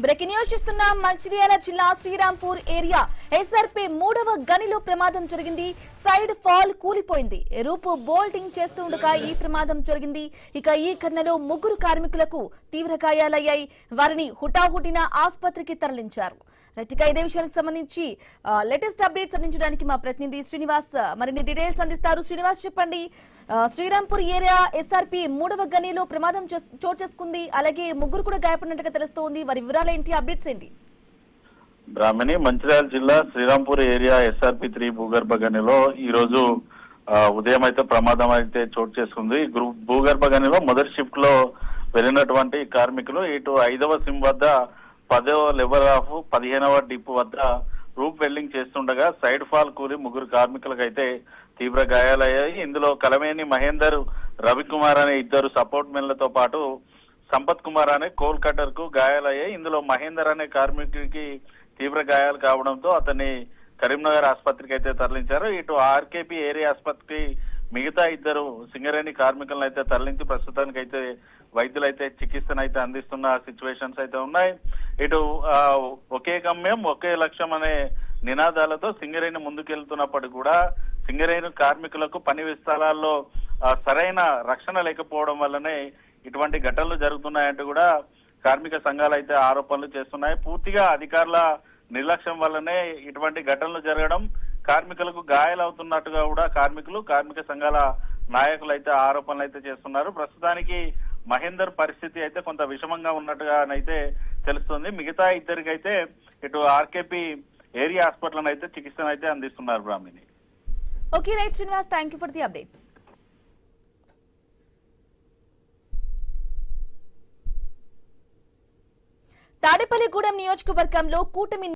Breaking news చూస్తున్నాం. మంచిర్యాల జిల్లా Srirampur area SRP 3వ గనిలో ప్రమాదం జరిగింది. సైడ్ ఫాల్ కూలిపోయింది. రూపు బోల్టింగ్ చేస్తుండగా ఈ ప్రమాదం జరిగింది. ఇక ఈ ఘటనలో 3 కార్మికులకు తీవ్ర గాయాలయ్యాయి. వారిని హుటాహుటిన ఆసుపత్రికి తరలించారు. రైట్గా ఇదే విషయానికి సంబంధించి లేటెస్ట్ అప్డేట్స్ అందించడానికి మా ప్రతినిధి శ్రీనివాస్ మరిన్ని డీటెయిల్స్ అందిస్తారు. శ్రీనివాస్, చెప్పండి. శ్రీరాంపూర్ ఏరియా ఎస్ఆర్పీ 3వ గనిలో ప్రమాదం చోటు చేసుకుంది. అలాగే 3 కూడా గాయపడినట్టుగా తెలుస్తోంది. వారి వివరాలు ఏంటి, అప్డేట్స్ ఏంటి? బ్రాహ్మణి మంచిర్యాల జిల్లా శ్రీరాంపూర్ ఏరియా ఎస్ఆర్పీ 3 భూగర్భ గనిలో ఈ రోజు ఉదయం అయితే ప్రమాదం అయితే చోటు చేసుకుంది. భూగర్భ గనిలో మొదటి షిఫ్ట్ లో వెళ్ళినటువంటి కార్మికులు ఇటు 5వ సిమ్ వద్ద 10వ లెవెల్ ఆఫ్ 15వ డిప్ వద్ద రూప్ వెల్డింగ్ చేస్తుండగా సైడ్ ఫాల్ కూలి 3 కార్మికులకు అయితే తీవ్ర గాయాలయ్యాయి. ఇందులో కలమేని మహేందర్, రవికుమార్ అనే 2 సపోర్ట్ మెన్లతో పాటు సంపత్ కుమార్ అనే కోల్ కటర్ కు గాయాలయ్యాయి. ఇందులో మహేందర్ అనే కార్మికుడికి తీవ్ర గాయాలు కావడంతో అతన్ని కరీంనగర్ ఆసుపత్రికి అయితే తరలించారు. ఇటు ఆర్కేపీ ఏరియా ఆసుపత్రికి మిగతా 2 సింగరేణి కార్మికులను అయితే తరలించి ప్రస్తుతానికి అయితే వైద్యులు అయితే చికిత్సను అయితే అందిస్తున్న సిచ్యువేషన్స్ అయితే ఉన్నాయి. ఇటు ఒకే గమ్యం ఒకే లక్ష్యం అనే నినాదాలతో సింగరేణి ముందుకెళ్తున్నప్పటికీ కూడా సింగరేణి కార్మికులకు పని స్థలాల్లో సరైన రక్షణ లేకపోవడం వల్లనే ఇటువంటి ఘటనలు జరుగుతున్నాయంటూ కూడా కార్మిక సంఘాలు అయితే ఆరోపణలు చేస్తున్నాయి. పూర్తిగా అధికారుల నిర్లక్ష్యం వల్లనే ఇటువంటి ఘటనలు జరగడం, కార్మికులకు గాయాలవుతున్నట్టుగా కూడా కార్మిక సంఘాల నాయకులు అయితే ఆరోపణలు అయితే చేస్తున్నారు. ప్రస్తుతానికి మహేందర్ పరిస్థితి అయితే కొంత విషమంగా ఉన్నట్టుగానైతే తెలుస్తుంది. మిగతా 2 అయితే ఇటు ఆర్కేపీ ఏరియా హాస్పిటల్ అయితే చికిత్సను అయితే అందిస్తున్నారు. Brahmani. Okay, right Srinivas, thank you for the updates. Tadepalligudem నియోజకవర్గంలో కూటమి